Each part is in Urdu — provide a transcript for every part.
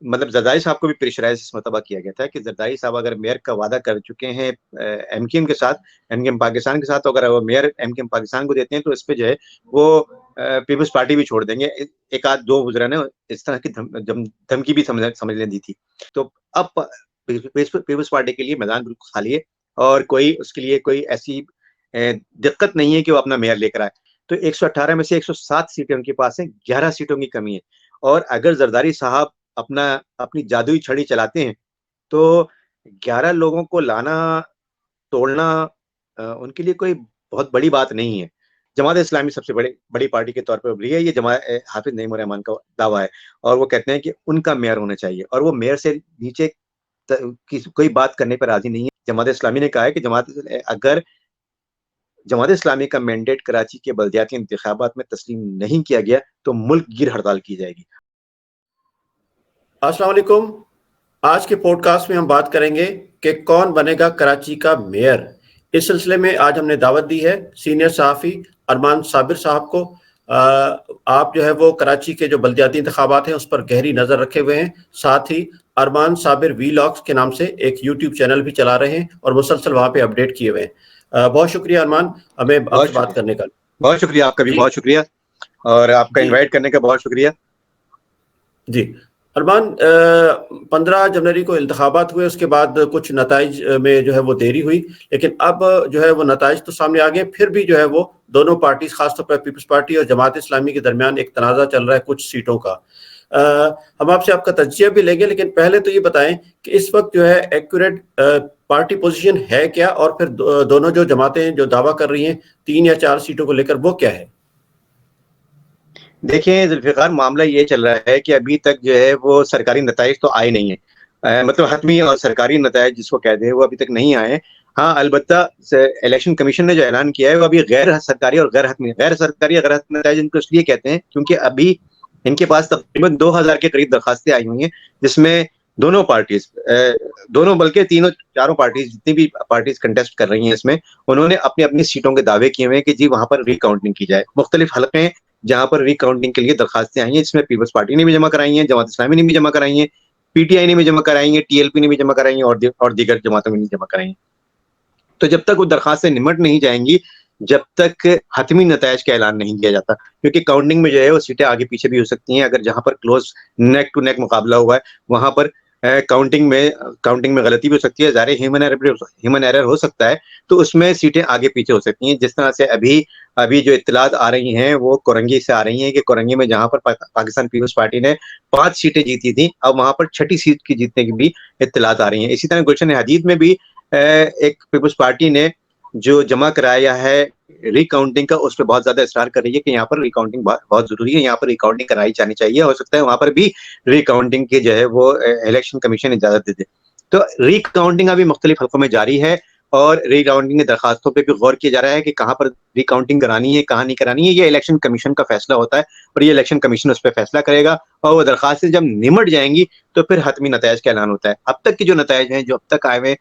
مطلب زرداری صاحب کو بھی پریشرائز اس مرتبہ کیا گیا تھا کہ زرداری صاحب اگر میئر کا وعدہ کر چکے ہیں ایم کیو ایم کے ساتھ، ایم کیو ایم پاکستان کے ساتھ، تو اگر وہ mayor M Q M Pakistan کو دیتے ہیں تو اس پہ جو ہے وہ پیپلز پارٹی بھی چھوڑ دیں گے. ایک آدھ دو وزراء نے اس طرح کی دھمکی بھی سمجھنے دی تھی. تو اب پیپلز پارٹی کے لیے میدان بالکل خالی ہے اور کوئی اس کے لیے کوئی ایسی دقت نہیں ہے کہ وہ اپنا میئر لے کر آئے. تو 118 میں سے 107 سیٹیں ان کے پاس ہیں، 11 سیٹوں کی کمی ہے. اور اگر زرداری صاحب اپنی جادوئی چھڑی چلاتے ہیں تو 11 لوگوں کو لانا توڑنا ان کے لیے کوئی بہت بڑی بات نہیں ہے. جماعت اسلامی سب سے بڑی پارٹی کے طور پر ابھری ہے، یہ حافظ نعیم الرحمان کا دعویٰ ہے، اور وہ کہتے ہیں کہ ان کا میئر ہونا چاہیے، اور وہ میئر سے نیچے کوئی بات کرنے پر راضی نہیں ہے. جماعت اسلامی نے کہا ہے کہ اگر جماعت اسلامی کا مینڈیٹ کراچی کے بلدیاتی انتخابات میں تسلیم نہیں کیا گیا تو ملک گیر ہڑتال کی جائے گی. السلام علیکم. آج کے پوڈ کاسٹ میں ہم بات کریں گے کہ کون بنے گا کراچی کا میئر. اس سلسلے میں آج ہم نے دعوت دی ہے سینئر صحافی ارمان صابر صاحب کو. آپ جو ہے وہ کراچی کے جو بلدیاتی انتخابات ہیں اس پر گہری نظر رکھے ہوئے ہیں، ساتھ ہی ارمان صابر وی لاگز کے نام سے ایک یوٹیوب چینل بھی چلا رہے ہیں اور مسلسل وہاں پہ اپڈیٹ کیے ہوئے ہیں. بہت شکریہ ارمان ہمیں آپ سے بات کرنے کا. بہت شکریہ، آپ کا بھی بہت شکریہ، اور آپ کا انوائٹ کرنے کا بہت شکریہ. جی ارمان، 15 جنوری کو انتخابات ہوئے، اس کے بعد کچھ نتائج میں جو ہے وہ دیری ہوئی، لیکن اب جو ہے وہ نتائج تو سامنے آ گئے. پھر بھی جو ہے وہ دونوں پارٹیز، خاص طور پر پیپلز پارٹی اور جماعت اسلامی کے درمیان ایک تنازع چل رہا ہے کچھ سیٹوں کا. ہم آپ سے آپ کا تجزیہ بھی لیں گے، لیکن پہلے تو یہ بتائیں کہ اس وقت جو ہے ایکوریٹ پارٹی پوزیشن ہے کیا، اور پھر دونوں جو جماعتیں جو دعویٰ کر رہی ہیں 3 یا 4 سیٹوں کو لے کر، وہ کیا ہے؟ دیکھیں ذوالفقار، معاملہ یہ چل رہا ہے کہ ابھی تک جو ہے وہ سرکاری نتائج تو آئے نہیں ہیں، مطلب حتمی اور سرکاری نتائج جس کو کہتے ہیں وہ ابھی تک نہیں آئے. ہاں البتہ الیکشن کمیشن نے جو اعلان کیا ہے وہ ابھی غیر سرکاری اور غیر حتمی نتائج ان کو اس لیے کہتے ہیں کیونکہ ابھی ان کے پاس تقریباً 2000 کے قریب درخواستیں آئی ہوئی ہیں، جس میں دونوں پارٹیز، بلکہ چاروں پارٹیز، جتنی بھی پارٹیز کنٹیسٹ کر رہی ہیں اس میں، انہوں نے اپنی اپنی سیٹوں کے دعوے کیے ہوئے ہیں کہ جی وہاں پر ری کاؤنٹنگ کی جائے. مختلف حلقے جہاں پر ری کاؤنٹنگ کے لیے درخواستیں آئی ہیں، جس میں پیپلز پارٹی نے بھی جمع کرائی ہیں، جماعت اسلامی نے بھی جمع کرائی ہیں، پی ٹی آئی نے بھی جمع کرائی ہیں، ٹی ایل پی نے بھی جمع کرائی ہیں، اور دیگر جماعتوں نے بھی جمع کرائی ہیں. تو جب تک وہ درخواستیں نمٹ نہیں جائیں گی، جب تک حتمی نتائج کا اعلان نہیں کیا جاتا، کیونکہ کاؤنٹنگ میں جو ہے وہ سیٹیں آگے پیچھے بھی ہو سکتی ہیں. اگر جہاں پر کلوز نیک ٹو نیک مقابلہ ہوا ہے وہاں پر کاؤنٹنگ میں غلطی بھی ہو سکتی ہے، ظاہر ہیومن ایرر ہو سکتا ہے، تو اس میں سیٹیں آگے پیچھے ہو سکتی ہیں. جس طرح سے ابھی جو اطلاعات آ رہی ہیں وہ کورنگی سے آ رہی ہیں کہ کورنگی میں جہاں پر پاکستان پیپلز پارٹی نے 5 سیٹیں جیتی تھیں، اب وہاں پر 6ٹی سیٹ کی جیتنے کی بھی اطلاعات آ رہی ہیں. اسی طرح گلشن حدید میں بھی ایک پیپلز پارٹی نے جو جمع کرایا ہے ری کاؤنٹنگ کا، اس پہ بہت زیادہ اصرار کر رہی ہے کہ یہاں پر ری کاؤنٹنگ بہت ضروری ہے، یہاں پر ری کاؤنٹنگ کرائی جانی چاہیے. ہو سکتا ہے وہاں پر بھی ری کاؤنٹنگ کی جو ہے وہ الیکشن کمیشن اجازت دے دے. تو ری کاؤنٹنگ ابھی مختلف حلقوں میں جاری ہے، اور ری کاؤنٹنگ کی درخواستوں پہ بھی غور کیا جا رہا ہے کہ کہاں پر ری کاؤنٹنگ کرانی ہے، کہاں نہیں کرانی ہے. یہ الیکشن کمیشن کا فیصلہ ہوتا ہے، اور یہ الیکشن کمیشن اس پہ فیصلہ کرے گا، اور وہ درخواستیں جب نمٹ جائیں گی تو پھر حتمی نتائج کا اعلان ہوتا ہے. اب تک کے جو نتائج ہیں جو اب تک آئے ہوئے،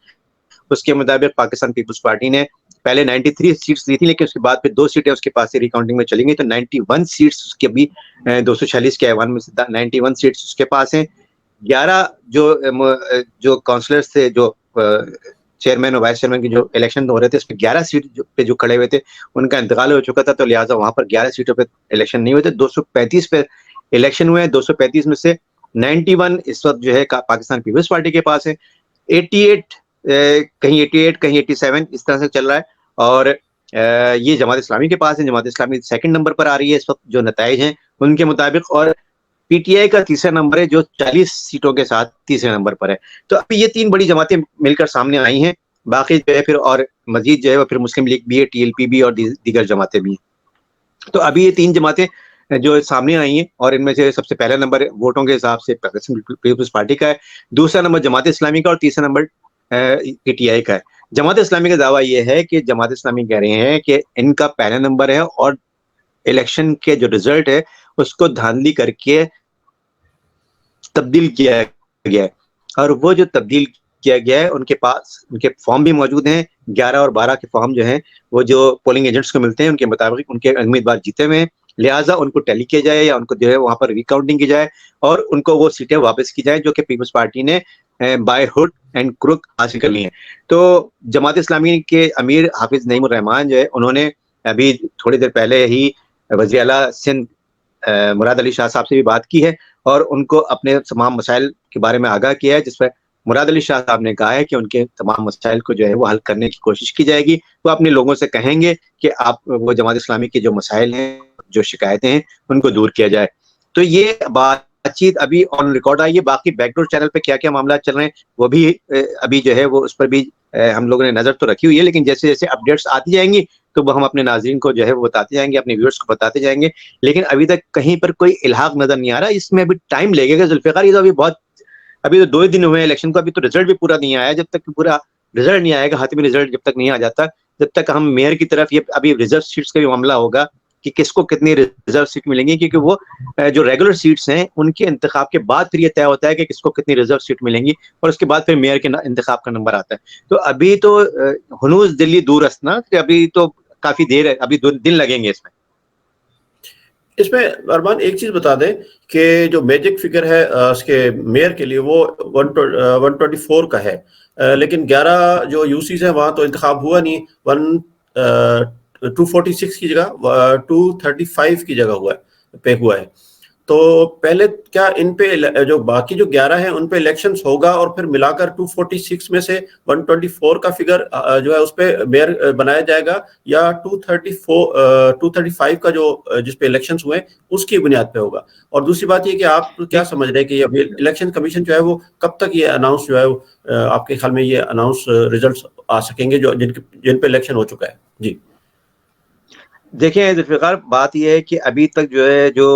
اس کے مطابق پاکستان پیپلز پارٹی نے پہلے 93 سیٹس دی تھی، لیکن اس کے بعد پھر 2 سیٹیں اس کے پاس سے ری کاؤنٹنگ میں چلی گئی، تو 91 سیٹس اس کے بھی 246 کے ایوان میں سے 91 سیٹس اس کے پاس ہیں. 11 جو کاؤنسلرز تھے، جو چیئرمین اور وائس چیئرمین کے جو الیکشن ہو رہے تھے، اس پہ 11 سیٹ پہ جو کھڑے ہوئے تھے ان کا انتقال ہو چکا تھا، تو لہٰذا وہاں پر 11 سیٹوں پہ الیکشن نہیں ہوئے تھے. 235 پہ الیکشن ہوئے ہیں، 235 میں سے 91 اس وقت جو ہے پاکستان پیپلز پارٹی کے پاس ہے. 88 کہیں 88 کہیں 87 اس طرح سے چل رہا ہے، اور یہ جماعت اسلامی کے پاس ہے. جماعت اسلامی سیکنڈ نمبر پر آ رہی ہے اس وقت جو نتائج ہیں ان کے مطابق، اور پی ٹی آئی کا تیسرا نمبر ہے جو 40 سیٹوں کے ساتھ تیسرے نمبر پر ہے. تو ابھی یہ 3 بڑی جماعتیں مل کر سامنے آئی ہیں، باقی جو ہے پھر اور مزید جو ہے وہ پھر مسلم لیگ بھی ہے، ٹی ایل پی بھی، اور دیگر جماعتیں بھی ہیں. تو ابھی یہ 3 جماعتیں جو سامنے آئی ہیں، اور ان میں سے سب سے پہلا نمبر ووٹوں کے حساب سے پیپلز پارٹی کا ہے، دوسرا نمبر جماعت اسلامی کا، اور تیسرا نمبر پی ٹی آئی کا ہے. جماعت اسلامی کا دعویٰ یہ ہے کہ جماعت اسلامی کہہ رہے ہیں کہ ان کا پہلا نمبر ہے، اور الیکشن کے جو رزلٹ ہے اس کو دھاندلی کر کے تبدیل کیا گیا ہے، اور وہ جو تبدیل کیا گیا ہے ان کے پاس ان کے فارم بھی موجود ہیں. 11 اور 12 کے فارم جو ہیں وہ جو پولنگ ایجنٹس کو ملتے ہیں ان کے مطابق ان کے امیدوار جیتے ہوئے ہیں، لہٰذا ان کو ٹیلی کیا جائے یا ان کو جو ہے وہاں پر ریکاؤنٹنگ کی جائے اور ان کو وہ سیٹیں واپس کی جائیں جو کہ پیپلز پارٹی نے بائی ہڈ اینڈ کروک حاصل کر لی ہیں. تو جماعت اسلامی کے امیر حافظ نعیم الرحمان جو ہے انہوں نے ابھی تھوڑی دیر پہلے ہی وزیر اعلیٰ سندھ مراد علی شاہ صاحب سے بھی بات کی ہے اور ان کو اپنے تمام مسائل کے بارے میں آگاہ کیا ہے، جس پر مراد علی شاہ صاحب نے کہا ہے کہ ان کے تمام مسائل کو جو ہے وہ حل کرنے کی کوشش کی جائے گی. وہ اپنے لوگوں سے کہیں گے کہ آپ وہ جماعت اسلامی کے جو مسائل ہیں، جو شکایتیں ہیں، ان کو دور کیا جائے. تو یہ بات چیت ابھی آن ریکارڈ آئی ہے. باقی بیک ڈور چینل پہ کیا کیا معاملات چل رہے ہیں وہ بھی ابھی جو ہے وہ اس پر بھی ہم لوگوں نے نظر تو رکھی ہوئی ہے، لیکن جیسے جیسے اپڈیٹس آتی جائیں گی تو وہ ہم اپنے ناظرین کو جو ہے وہ بتاتے جائیں گے، اپنے ویورز کو بتاتے جائیں گے. لیکن ابھی تک کہیں پر کوئی الحاق نظر نہیں آ رہا. اس میں ابھی ٹائم لگے گا ذوالفقار. یہ تو ابھی تو 2 دن ہوئے ہیں الیکشن کو، ابھی تو رزلٹ بھی پورا نہیں آیا. جب تک پورا رزلٹ نہیں آئے گا، حتمی رزلٹ جب تک نہیں آ جاتا، جب تک ہم میئر کی طرف یہ ابھی ریزرو سیٹس کا بھی معاملہ ہوگا کہ کس کو کتنی ریزرو سیٹ ملیں گی، کیونکہ وہ جو ریگولر سیٹس ہیں ان کے انتخاب کے بعد پھر یہ طے ہوتا ہے کہ کس کو کتنی ریزرو سیٹ ملیں گی اور اس کے بعد پھر میئر کے انتخاب کا نمبر آتا ہے. تو ابھی تو ہنوز دلی دور اسنا کہ ابھی تو کافی دیر ہے، ابھی 2 دن لگیں گے اس میں. اس میں ارمان ایک چیز بتا دیں کہ جو میجک فگر ہے اس کے میئر کے لیے وہ 124 کا ہے، لیکن 11 جو یو سیز ہیں وہاں تو انتخاب ہوا نہیں. 246 کی جگہ 235 کی جگہ ہوا ہے. تو پہلے کیا ان پہ جو باقی جو 11 ہیں ان پہ الیکشنز ہوگا اور پھر ملا کر 246 میں سے 124 کا فگر جو ہے اس پہ میئر بنایا جائے گا، یا 235 کا جو جس پہ الیکشنز ہوئے اس کی بنیاد پہ ہوگا؟ اور دوسری بات یہ کہ آپ کیا سمجھ رہے ہیں کہ ابھی الیکشن کمیشن جو ہے وہ کب تک یہ اناؤنس جو ہے آپ کے خیال میں یہ اناؤنس ریزلٹس آ سکیں گے جو جن پہ الیکشن ہو چکا ہے؟ جی دیکھیں ذوالفقار، بات یہ ہے کہ ابھی تک جو ہے جو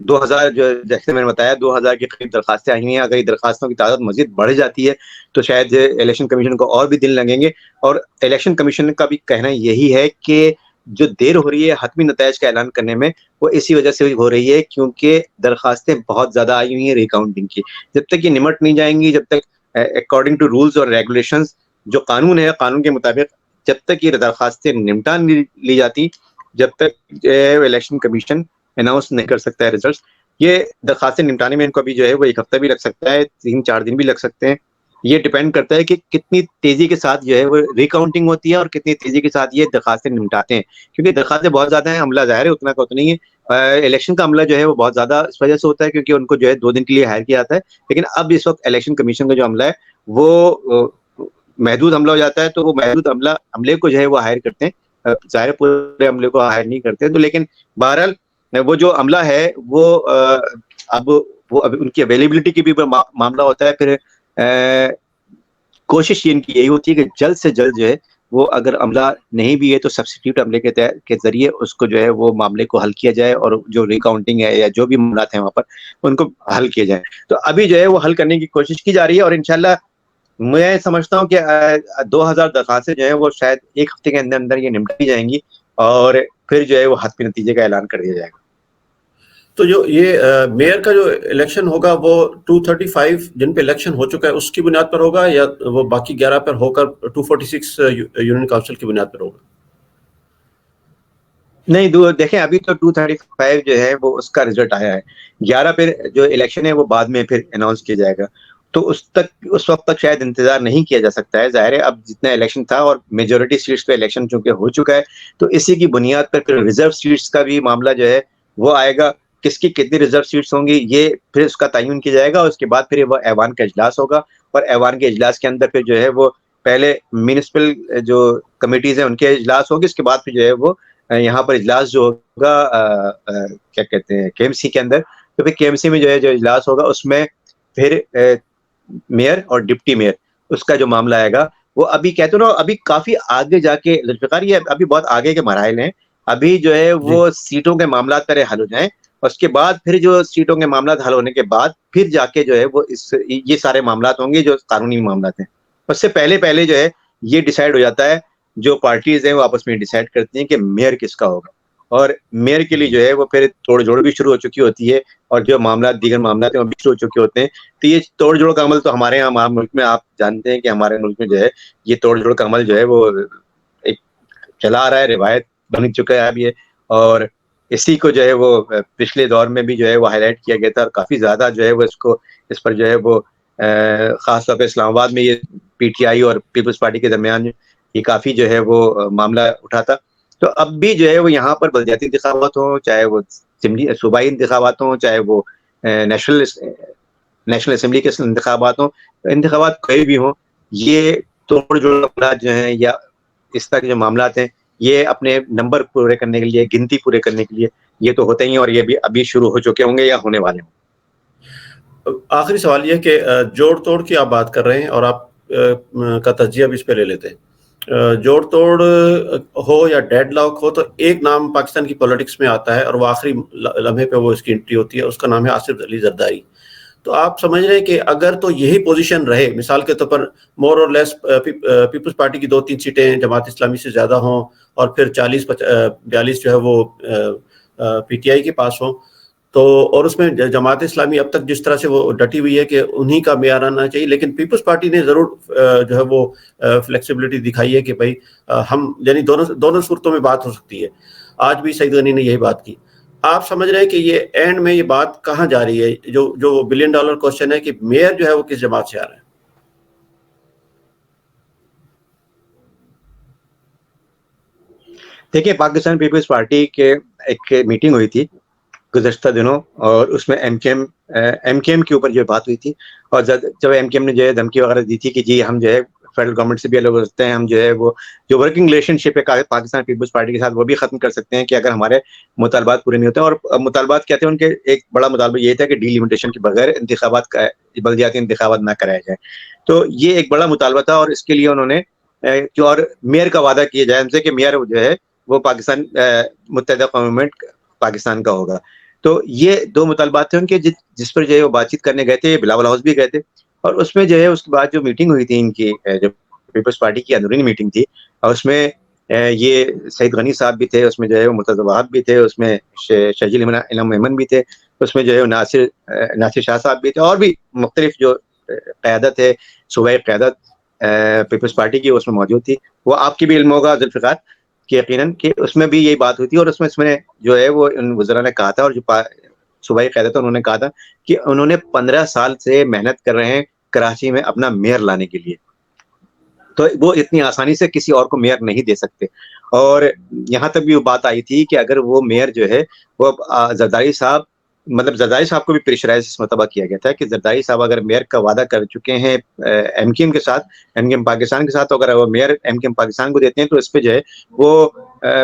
2000 جو جیسے میں نے بتایا 2000 کے قریب درخواستیں آئی ہیں. اگر یہ درخواستوں کی تعداد مزید بڑھ جاتی ہے تو شاید الیکشن کمیشن کو اور بھی دن لگیں گے. اور الیکشن کمیشن کا بھی کہنا یہی ہے کہ جو دیر ہو رہی ہے حتمی نتائج کا اعلان کرنے میں وہ اسی وجہ سے ہو رہی ہے کیونکہ درخواستیں بہت زیادہ آئی ہوئی ہیں ریکاؤنٹنگ کی. جب تک یہ نمٹ نہیں جائیں گی، جب تک اکارڈنگ ٹو رولز اور ریگولیشنز جو قانون ہے، قانون کے مطابق جب تک یہ درخواستیں نمٹان لی جاتی، جب تک الیکشن کمیشن اناؤنس نہیں کر سکتا ہے ریزلٹس. یہ درخواستیں نمٹانے میں ان کو بھی جو ہے وہ 1 ہفتہ بھی لگ سکتا ہے، 3-4 دن بھی لگ سکتے ہیں. یہ ڈیپینڈ کرتا ہے کہ کتنی تیزی کے ساتھ جو ہے وہ ریکاؤنٹنگ ہوتی ہے اور کتنی تیزی کے ساتھ یہ درخواستیں نمٹاتے ہیں. کیونکہ درخواستیں بہت زیادہ ہیں، عملہ ظاہر ہے اتنا کا اتنا نہیں ہے. الیکشن کا عملہ جو ہے وہ بہت زیادہ اس وجہ سے ہوتا ہے کیونکہ ان کو جو ہے 2 دن کے لیے ہائر کیا جاتا ہے. لیکن اب اس وقت الیکشن کمیشن کا جو عملہ ہے وہ محدود عملہ ہو جاتا ہے، تو وہ محدود عملے کو جو ہے وہ ہائر کرتے ہیں. ظاہر پورے عملے کو ہائر نہیں کرتے. تو لیکن بہرحال وہ جو عملہ ہے وہ اب ان کی اویلیبلٹی کی بھی معاملہ ہوتا ہے. پھر کوشش ان کی یہی ہوتی ہے کہ جلد سے جلد جو ہے وہ اگر عملہ نہیں بھی ہے تو سبسٹیٹیوٹ عملے کے ذریعے اس کو جو ہے وہ معاملے کو حل کیا جائے اور جو ریکاؤنٹنگ ہے یا جو بھی معاملات ہیں وہاں پر ان کو حل کیا جائے. تو ابھی جو ہے وہ حل کرنے کی کوشش کی جا رہی ہے اور انشاءاللہ میں سمجھتا ہوں کہ 2000 درخواستیں جو ہیں وہ شاید 1 ہفتے کے اندر اندر یہ نمٹی جائیں گی اور پھر جو ہے وہ حتمی نتیجے کا اعلان کر دیا جائے گا. تو جو یہ میئر کا جو الیکشن ہوگا وہ 235 جن پہ الیکشن ہو چکا ہے اس کی بنیاد پر ہوگا یا وہ باقی 11 پر ہو کر 246 یونین کاؤنسل کی بنیاد پر ہوگا؟ نہیں دیکھیں ابھی تو 235 جو ہے وہ اس کا رزلٹ آیا ہے. 11 پھر جو الیکشن ہے وہ بعد میں پھر اناؤنس کیا جائے گا. تو اس وقت تک شاید انتظار نہیں کیا جا سکتا ہے. ظاہر ہے اب جتنا الیکشن تھا اور میجورٹی سیٹس پہ الیکشن چونکہ ہو چکا ہے تو اسی کی بنیاد پر پھر ریزرو سیٹس کا بھی معاملہ جو ہے وہ آئے گا. کس کی کتنی ریزرو سیٹس ہوں گی یہ پھر اس کا تعین کیا جائے گا. اس کے بعد پھر وہ ایوان کا اجلاس ہوگا اور ایوان کے اجلاس کے اندر پھر جو ہے وہ پہلے میونسپل جو کمیٹیز ہیں ان کے اجلاس ہوگی. اس کے بعد پھر جو ہے وہ یہاں پر اجلاس جو ہوگا کیا کہتے ہیں کے ایم سی کے اندر. تو پھر کے ایم سی میں جو ہے جو اجلاس ہوگا اس میں پھر میئر اور ڈپٹی میئر اس کا جو معاملہ آئے گا وہ ابھی کہتے نا ابھی کافی آگے جا کے ذوالفقار یہ ابھی بہت آگے کے مراحل ہیں. ابھی جو ہے وہ سیٹوں کے معاملات پہلے حل ہو جائیں اور اس کے بعد پھر جو سیٹوں کے معاملات حل ہونے کے بعد پھر جا کے جو ہے وہ یہ سارے معاملات ہوں گے جو قانونی معاملات ہیں. اس سے پہلے جو ہے یہ ڈیسائیڈ ہو جاتا ہے، جو پارٹیز ہیں وہ آپس میں ڈیسائیڈ کرتی ہیں کہ میئر کس کا ہوگا. اور میئر کے لیے جو ہے وہ پھر توڑ جوڑ بھی شروع ہو چکی ہوتی ہے اور جو معاملات دیگر معاملات ہیں وہ بھی شروع ہو چکے ہوتے ہیں. تو یہ توڑ جوڑ کا عمل تو ہمارے یہاں ملک میں آپ جانتے ہیں کہ ہمارے ملک میں جو ہے یہ توڑ جوڑ کا عمل جو ہے وہ ایک چلا آ رہا ہے، روایت بن چکا ہے اب یہ. اور اسی کو جو ہے وہ پچھلے دور میں بھی جو ہے وہ ہائی لائٹ کیا گیا تھا، اور کافی زیادہ جو ہے وہ اس پر جو ہے وہ خاص طور پہ اسلام آباد میں یہ پی ٹی آئی اور پیپلز پارٹی کے درمیان یہ کافی جو ہے وہ معاملہ اٹھا تھا. تو اب بھی جو ہے وہ یہاں پر بلدیاتی انتخابات ہوں، چاہے وہ صوبائی انتخابات ہوں، چاہے وہ نیشنل اسمبلی کے انتخابات ہوں، انتخابات کوئی بھی ہوں، یہ توڑ جوڑ معاملات جو ہیں یا اس طرح کے جو معاملات ہیں، یہ اپنے نمبر پورے کرنے کے لیے، گنتی پورے کرنے کے لیے یہ تو ہوتے ہی ہیں، اور یہ بھی ابھی شروع ہو چکے ہوں گے یا ہونے والے ہوں. آخری سوال یہ کہ جوڑ توڑ کی آپ بات کر رہے ہیں اور آپ کا تجزیہ بھی اس پہ لے لیتے ہیں. جوڑ توڑ ہو یا ڈیڈ لاک ہو تو ایک نام پاکستان کی پولیٹکس میں آتا ہے اور وہ آخری لمحے پہ وہ اس کی انٹری ہوتی ہے، اس کا نام ہے آصف علی زرداری. تو آپ سمجھ رہے ہیں کہ اگر تو یہی پوزیشن رہے، مثال کے طور پر مور اور لیس پیپلز پارٹی کی 2-3 سیٹیں جماعت اسلامی سے زیادہ ہوں اور پھر 40-42 جو ہے وہ پی ٹی آئی کے پاس ہوں، تو اور اس میں جماعت اسلامی اب تک جس طرح سے وہ ڈٹی ہوئی ہے کہ انہی کا معیار آنا چاہیے، لیکن پیپلز پارٹی نے ضرور جو ہے وہ فلیکسیبلٹی دکھائی ہے کہ بھائی ہم یعنی دونوں صورتوں میں بات ہو سکتی ہے. آج بھی سعید غنی نے یہی بات کی. آپ سمجھ رہے ہیں کہ یہ اینڈ میں یہ بات کہاں جا رہی ہے، جو $1 بلین کوشچن ہے کہ میئر جو ہے وہ کس جماعت سے آ رہا ہے؟ دیکھیے، پاکستان پیپلز پارٹی کے ایک میٹنگ ہوئی تھی گزشتہ دنوں، اور اس میں ایم کے ایم کے اوپر جو بات ہوئی تھی، اور جب ایم کے ایم نے جو ہے دھمکی وغیرہ دی تھی کہ جی ہم جو ہے فیڈرل گورنمنٹ سے بھی الگ ہو سکتے ہیں، ہم جو ہے وہ جو ورکنگ ریلیشن شپ ہے پاکستان پیپلز پارٹی کے ساتھ وہ بھی ختم کر سکتے ہیں کہ اگر ہمارے مطالبات پورے نہیں ہوتے. اور مطالبات کیا تھے ان کے؟ ایک بڑا مطالبہ یہ تھا کہ ڈی لمیٹیشن کے بغیر بلدیاتی انتخابات نہ کرائے جائیں. تو یہ ایک بڑا مطالبہ تھا، اور اس کے لیے انہوں نے جو اور میئر کا وعدہ کیا جائے ان سے کہ میئر جو ہے وہ پاکستان متحدہ قوم گورنمنٹ پاکستان کا ہوگا. تو یہ 2 مطالبات تھے ان کے، جس پر جو ہے وہ بات چیت کرنے گئے تھے، بلاول ہاؤس بھی گئے تھے. اور اس میں جو ہے اس کے بعد جو میٹنگ ہوئی تھی ان کی، جو پیپلز پارٹی کی اندرونی میٹنگ تھی، اور اس میں یہ سعید غنی صاحب بھی تھے، اس میں جو ہے وہ مرتضی وہاب بھی تھے، اس میں شہزل علم ایمن بھی تھے، اس میں جو ہے ناصر شاہ صاحب بھی تھے، اور بھی مختلف جو قیادت ہے، صوبائی قیادت پیپلز پارٹی کی اس میں موجود تھی. وہ آپ کی بھی علم ہوگا ذوالفقار کہ یقیناً کہ اس میں بھی یہی بات ہوئی تھی. اور اس میں جو ہے وہ ان وزراء نے کہا تھا، اور جو صوبائی قیادت انہوں نے کہا تھا کہ انہوں نے 15 سال سے محنت کر رہے ہیں کراچی میں اپنا میئر لانے کے لیے، تو وہ اتنی آسانی سے کسی اور کو میئر نہیں دے سکتے. اور یہاں تک بھی وہ بات آئی تھی کہ اگر وہ میئر جو ہے وہ زرداری صاحب، مطلب زرداری صاحب کو بھی پریشرائز اس مرتبہ کیا گیا تھا کہ زرداری صاحب اگر میئر کا وعدہ کر چکے ہیں ایم کیو ایم کے ساتھ، ایم کیو ایم پاکستان کے ساتھ، تو اگر وہ mayor M Q M Pakistan کو دیتے ہیں تو اس پہ جو ہے وہ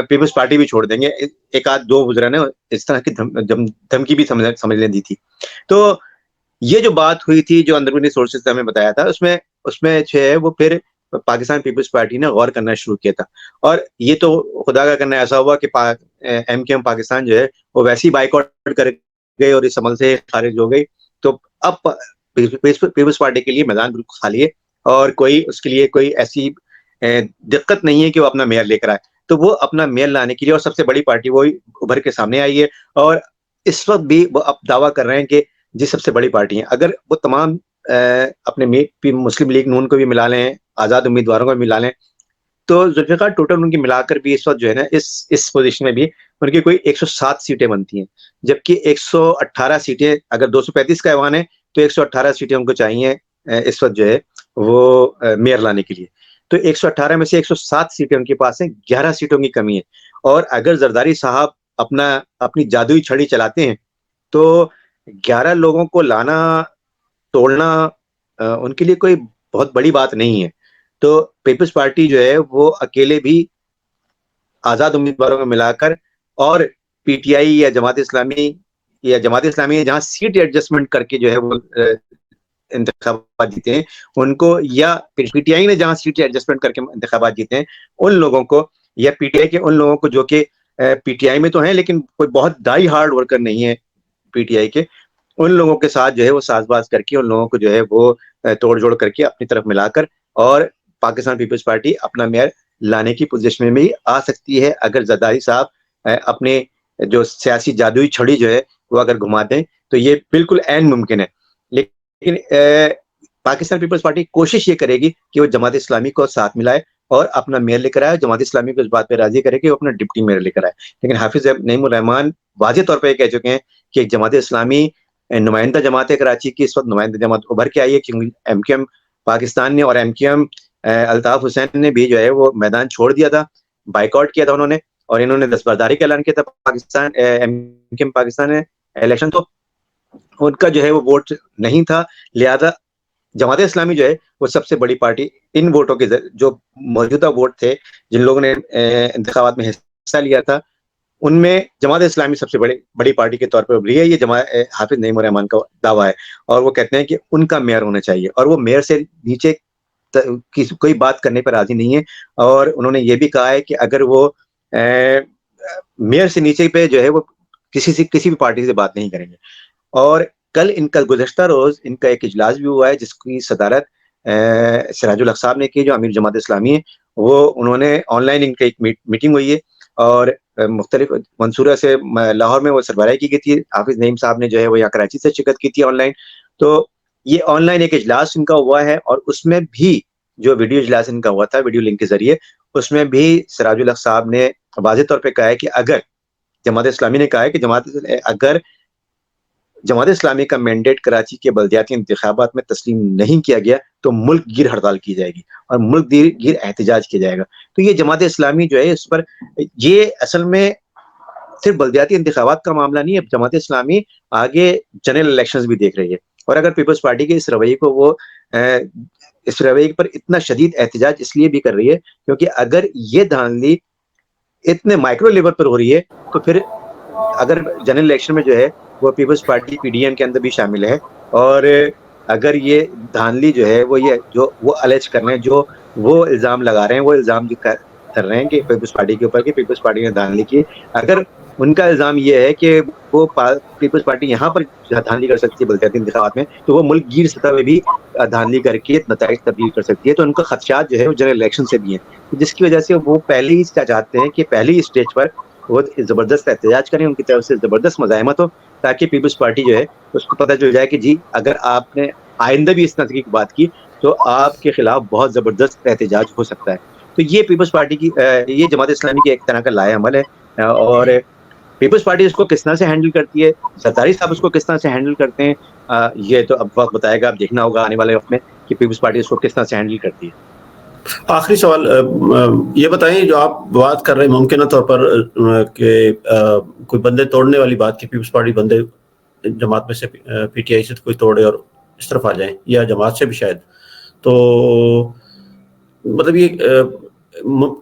پیپلز پارٹی بھی چھوڑ دیں گے. ایک آدھ 2 وزراء نے اس طرح کی دھمکی بھی سمجھنے دی تھی. تو یہ جو بات ہوئی تھی، جو اندرونی سورسز نے ہمیں بتایا تھا، اس میں جو ہے وہ پھر پاکستان پیپلز پارٹی نے غور کرنا شروع کیا تھا. اور یہ تو خدا کا کرنا ایسا ہوا کہ ایم کیو ایم پاکستان جو ہے وہ ویسی بائیکاٹ کر گئی اور اس عمل سے خارج ہو گئی. تو اب پیپلز پارٹی کے لیے میدان بالکل خالی ہے، اور اس کے لیے کوئی ایسی دقت نہیں ہے کہ وہ اپنا میئر لے کر آئے. تو وہ اپنا میئر لانے کے لیے، اور سب سے بڑی پارٹی وہی ابھر کے سامنے آئی ہے، اور اس وقت بھی وہ اب دعویٰ کر رہے ہیں کہ جی سب سے بڑی پارٹی ہیں. اگر وہ تمام اپنے مسلم لیگ نون کو بھی ملا لیں، آزاد امیدواروں کو بھی ملا لیں، تو ذوالفقار ٹوٹل ان کی ملا کر بھی اس وقت جو ہے نا اس پوزیشن میں بھی ان کی کوئی 107 سیٹیں بنتی ہیں، جبکہ 118 سیٹیں، اگر 235 کا ایوان ہے تو 118 سیٹیں ان کو چاہیے اس وقت جو ہے وہ میئر لانے کے لیے. تو 118 میں سے 107 سیٹیں ان کے پاس ہیں، 11 سیٹوں کی کمی ہے. اور اگر زرداری صاحب اپنی جادوئی چھڑی چلاتے ہیں تو 11 لوگوں کو لانا، توڑنا ان کے لیے کوئی بہت بڑی بات نہیں ہے. تو پیپلز پارٹی جو ہے وہ اکیلے بھی آزاد امیدواروں کو ملا کر، اور پی ٹی آئی یا جماعت اسلامی جہاں سیٹ ایڈجسٹمنٹ کر کے جو ہے وہ انتخابات جیتے ہیں ان کو، یا پی ٹی آئی نے جہاں سیٹ ایڈجسٹمنٹ کر کے انتخابات جیتے ہیں ان لوگوں کو، یا پی ٹی آئی کے ان لوگوں کو جو کہ پی ٹی آئی میں تو ہیں لیکن کوئی بہت ڈائی ہارڈ ورکر نہیں ہے پی ٹی آئی کے، ان لوگوں کے ساتھ جو ہے وہ ساز باز کر کے ان لوگوں کو جو ہے وہ توڑ جوڑ کر کے اپنی طرف ملا کر، اور پاکستان پیپلز پارٹی اپنا میئر لانے کی پوزیشن میں بھی آ سکتی ہے اگر زرداری صاحب اپنے جو سیاسی جادوئی چھڑی جو ہے وہ اگر گھما دیں تو یہ بالکل عین ممکن ہے. لیکن پاکستان پیپلز پارٹی کوشش یہ کرے گی کہ وہ جماعت اسلامی کو ساتھ ملائے اور اپنا میئر لے کر آئے. جماعت اسلامی کو اس بات پہ راضی کرے کہ وہ اپنا ڈپٹی میئر لے کر آئے. لیکن حافظ نعیم الرحمان واضح طور پہ یہ کہہ چکے ہیں کہ جماعت اسلامی نمائندہ جماعت کراچی کی اس وقت نمائندہ جماعت ابھر کے آئی ہے, کیونکہ ایم کیو ایم پاکستان نے اور M Q M Altaf Hussain نے بھی جو ہے وہ میدان چھوڑ دیا تھا, بائیکاٹ کیا تھا انہوں نے, اور انہوں نے دستبرداری کا اعلان کیا تھا Pakistan M Q M Pakistan نے الیکشن, تو ان کا جو ہے وہ ووٹ نہیں تھا. لہذا جماعت اسلامی جو ہے وہ سب سے بڑی پارٹی ان ووٹوں کے جو موجودہ ووٹ تھے جن لوگوں نے انتخابات میں حصہ لیا تھا, ان میں جماعت اسلامی سب سے بڑی پارٹی کے طور پر ابھری ہے. یہ حافظ نعیم الرحمان کا دعویٰ ہے, اور وہ کہتے ہیں کہ ان کا میئر ہونا چاہیے, اور وہ میئر سے نیچے کوئی بات کرنے پر راضی نہیں ہے. اور انہوں نے یہ بھی کہا ہے کہ اگر وہ میئر سے نیچے پہ جو ہے وہ کسی بھی پارٹی سے بات نہیں کریں گے. اور کل گزشتہ روز ان کا ایک اجلاس بھی ہوا ہے جس کی صدارت سراج الحق صاحب نے کی, جو امیر جماعت اسلامی ہے. وہ انہوں نے آن لائن ان کی ایک میٹنگ ہوئی ہے, اور مختلف منصورہ سے لاہور میں وہ سربراہی کی گئی تھی. حافظ نعیم صاحب نے جو ہے وہ یہاں کراچی سے شرکت کی تھی آن لائن. تو یہ آن لائن ایک اجلاس ان کا ہوا ہے, اور اس میں بھی جو ویڈیو اجلاس ان کا ہوا تھا ویڈیو لنک کے ذریعے, اس میں بھی سراج الحق صاحب نے واضح طور پہ کہا ہے کہ اگر جماعت اسلامی نے کہا ہے کہ اگر جماعت اسلامی کا مینڈیٹ کراچی کے بلدیاتی انتخابات میں تسلیم نہیں کیا گیا تو ملک گیر ہڑتال کی جائے گی اور ملک گیر احتجاج کیا جائے گا. تو یہ جماعت اسلامی جو ہے اس پر, یہ اصل میں صرف بلدیاتی انتخابات کا معاملہ نہیں ہے. جماعت اسلامی آگے جنرل الیکشنز بھی دیکھ رہی ہے, اور اگر پیپلز پارٹی کے اس رویے کو وہ اس رویے پر اتنا شدید احتجاج اس لیے بھی کر رہی ہے کیونکہ اگر یہ دھاندلی اتنے مائکرو لیول پر ہو رہی ہے تو پھر اگر جنرل الیکشن میں جو ہے وہ Peoples Party P D M کے اندر بھی شامل ہے, اور اگر یہ دھاندلی جو ہے وہ یہ جو وہ الیج کر رہے ہیں, جو وہ الزام لگا رہے ہیں, وہ الزام جو کر رہے ہیں کہ پیپلز پارٹی کے اوپر کہ پیپلز پارٹی نے دھاندلی کی, اگر ان کا الزام یہ ہے کہ وہ پیپلز پارٹی یہاں پر دھاندلی کر سکتی ہے بلدیاتی انتخابات میں, تو وہ ملک گیر سطح میں بھی دھاندلی کر کے نتائج تبدیل کر سکتی ہے. تو ان کا خدشات جو ہے وہ جنرل الیکشن سے بھی ہیں, جس کی وجہ سے وہ پہلے ہی چاہتے ہیں کہ پہلی اسٹیج پر وہ زبردست احتجاج کریں, ان کی طرف سے زبردست مزاحمت ہو, تاکہ پیپلز پارٹی جو ہے اس کو پتہ چل جائے کہ جی اگر آپ نے آئندہ بھی اس طرح کی بات کی تو آپ کے خلاف بہت زبردست احتجاج ہو سکتا ہے. تو یہ پیپلز پارٹی کی یہ جماعت اسلامی کی ایک طرح کا لائحہ عمل ہے, اور پیپلز پارٹی اس کو کس طرح سے ہینڈل کرتی ہے, زرداری صاحب اس کو کس طرح سے ہینڈل کرتے ہیں, یہ تو اب وقت بتائے گا, اب دیکھنا ہوگا آنے والے وقت میں کہ پیپلز پارٹی اس کو کس طرح سے ہینڈل کرتی ہے. آخری سوال یہ بتائیں, جو آپ بات کر رہے ہیں ممکنہ طور پر کہ کوئی بندے توڑنے والی بات کی, پیپلز پارٹی بندے جماعت میں سے پی ٹی آئی سے کوئی توڑے اور اس طرف آ جائیں, یا جماعت سے بھی شاید, تو مطلب یہ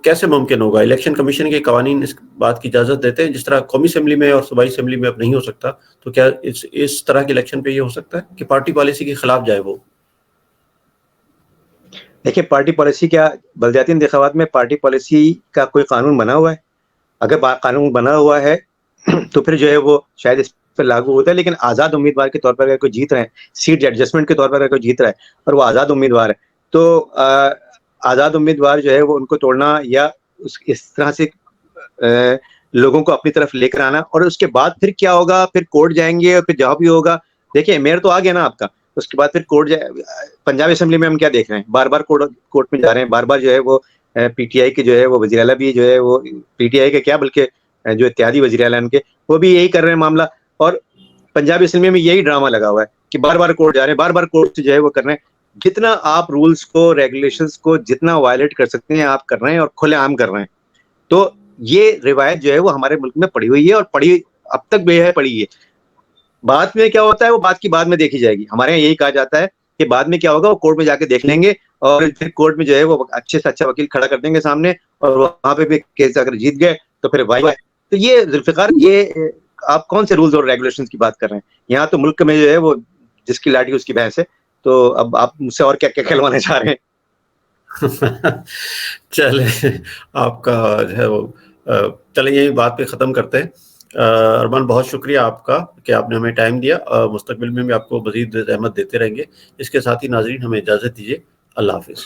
کیسے ممکن ہوگا؟ الیکشن کمیشن کے قوانین اس بات کی اجازت دیتے ہیں, جس طرح قومی اسمبلی میں اور صوبائی اسمبلی میں اب نہیں ہو سکتا, تو کیا اس طرح کے الیکشن پہ یہ ہو سکتا ہے کہ پارٹی پالیسی کے خلاف جائے وہ؟ دیکھیں, پارٹی پالیسی کیا, بلدیاتی انتخابات میں پارٹی پالیسی کا کوئی قانون بنا ہوا ہے؟ اگر قانون بنا ہوا ہے تو پھر جو ہے وہ شاید اس پہ لاگو ہوتا ہے, لیکن آزاد امیدوار کے طور پر اگر کوئی جیت رہے ہیں, سیٹ ایڈجسٹمنٹ کے طور پر اگر کوئی جیت رہا ہے اور وہ آزاد امیدوار ہے, تو آزاد امیدوار جو ہے وہ ان کو توڑنا یا اس طرح سے لوگوں کو اپنی طرف لے کر آنا, اور اس کے بعد پھر کیا ہوگا, پھر کورٹ جائیں گے اور پھر جواب بھی ہوگا. دیکھیں, میئر تو آ گیا نا آپ کا, اس کے بعد پھر کورٹ پنجاب اسمبلی میں ہم کیا دیکھ رہے ہیں, بار بار کورٹ میں جا رہے ہیں, بار بار جو ہے وہ پی ٹی آئی کے جو ہے وہ وزیر اعلیٰ بھی جو ہے وہ پی ٹی آئی کے کیا بلکہ جو اتحادی وزیر اعلیٰ ان کے, وہ بھی یہی کر رہے ہیں معاملہ, اور پنجاب اسمبلی میں یہی ڈرامہ لگا ہوا ہے کہ بار بار کورٹ جا رہے ہیں, بار بار کورٹ سے جو ہے وہ کر رہے ہیں. جتنا آپ رولز کو, ریگولیشنز کو جتنا وائلیٹ کر سکتے ہیں آپ کر رہے ہیں, اور کھلے عام کر رہے ہیں. تو یہ روایت جو ہے وہ ہمارے ملک میں پڑی ہوئی ہے, اور اب تک بھی ہے پڑی ہے. بعد میں کیا ہوتا ہے وہ بات کی بعد میں دیکھی جائے گی. ہمارے یہاں یہی کہا جاتا ہے کہ بعد میں کیا ہوگا وہ کورٹ میں جا کے دیکھ لیں گے, اور پھر کورٹ میں جو ہے وہ اچھے سے اچھا وکیل کھڑا کر دیں گے سامنے, اور وہاں پہ بھی کیس اگر جیت گئے تو پھر وائی وائی. تو یہ ذوالفقار, یہ آپ کون سے رولز اور ریگولیشنز کی بات کر رہے ہیں؟ یہاں تو ملک میں جو ہے وہ جس کی لاٹھی اس کی بھینس ہے. تو اب آپ مجھ سے اور کیا کیا کھلوانا چاہ رہے ہیں؟ چلے آپ کا جو ہے وہ چلے یہی بات پہ ختم کرتے ہیں. ارمان, بہت شکریہ آپ کا کہ آپ نے ہمیں ٹائم دیا, مستقبل میں بھی آپ کو مزید احمد دیتے رہیں گے. اس کے ساتھ ہی ناظرین ہمیں اجازت دیجیے, اللہ حافظ.